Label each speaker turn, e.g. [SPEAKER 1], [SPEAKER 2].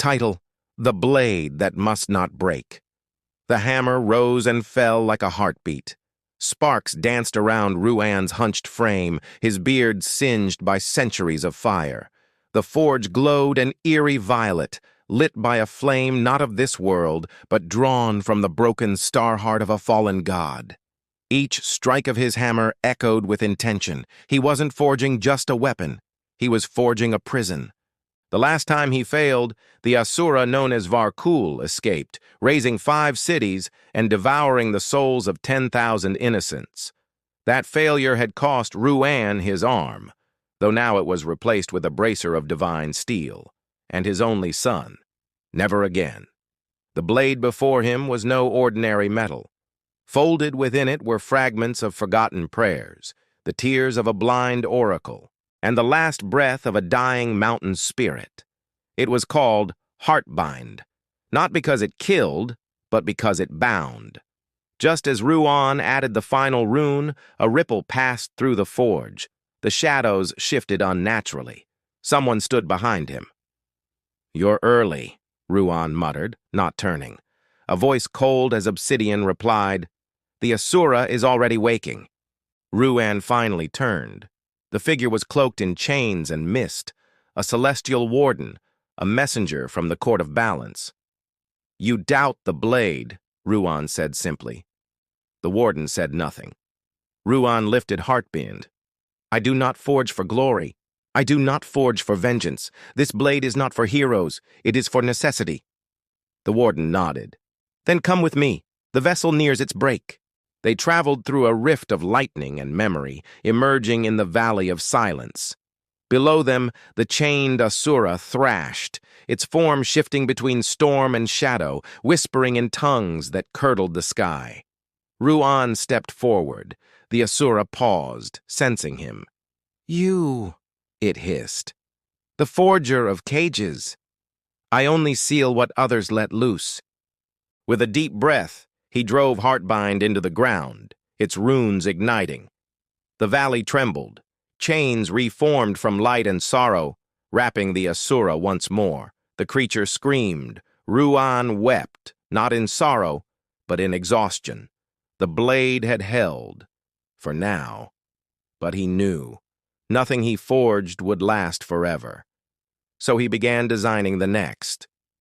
[SPEAKER 1] Title: The Blade That Must Not Break. The hammer rose and fell like a heartbeat. Sparks danced around Ruan's hunched frame, his beard singed by centuries of fire. The forge glowed an eerie violet, lit by a flame not of this world, but drawn from the broken star heart of a fallen god. Each strike of his hammer echoed with intention. He wasn't forging just a weapon. He was forging a prison. The last time he failed, the Asura known as Varkul escaped, razing 5 cities and devouring the souls of 10,000 innocents. That failure had cost Ruan his arm, though now it was replaced with a bracer of divine steel, and his only son. Never again. The blade before him was no ordinary metal. Folded within it were fragments of forgotten prayers, the tears of a blind oracle, and the last breath of a dying mountain spirit. It was called Heartbind, not because it killed, but because it bound. Just as Ruan added the final rune, a ripple passed through the forge. The shadows shifted unnaturally. Someone stood behind him. "You're early," Ruan muttered, not turning. A voice cold as obsidian replied, "The Asura is already waking." Ruan finally turned. The figure was cloaked in chains and mist, a celestial warden, a messenger from the Court of Balance. "You doubt the blade," Ruan said simply. The warden said nothing. Ruan lifted Heartbind. "I do not forge for glory. I do not forge for vengeance. This blade is not for heroes. It is for necessity." The warden nodded. "Then come with me. The vessel nears its break." They traveled through a rift of lightning and memory, emerging in the Valley of Silence. Below them, the chained Asura thrashed, its form shifting between storm and shadow, whispering in tongues that curdled the sky. Ruan stepped forward. The Asura paused, sensing him. "You," it hissed. "The forger of cages. I only seal what others let loose." With a deep breath, he drove Heartbind into the ground, its runes igniting. The valley trembled. Chains reformed from light and sorrow, wrapping the Asura once more. The creature screamed. Ruan wept, not in sorrow, but in exhaustion. The blade had held, for now. But he knew. Nothing he forged would last forever. So he began designing the next.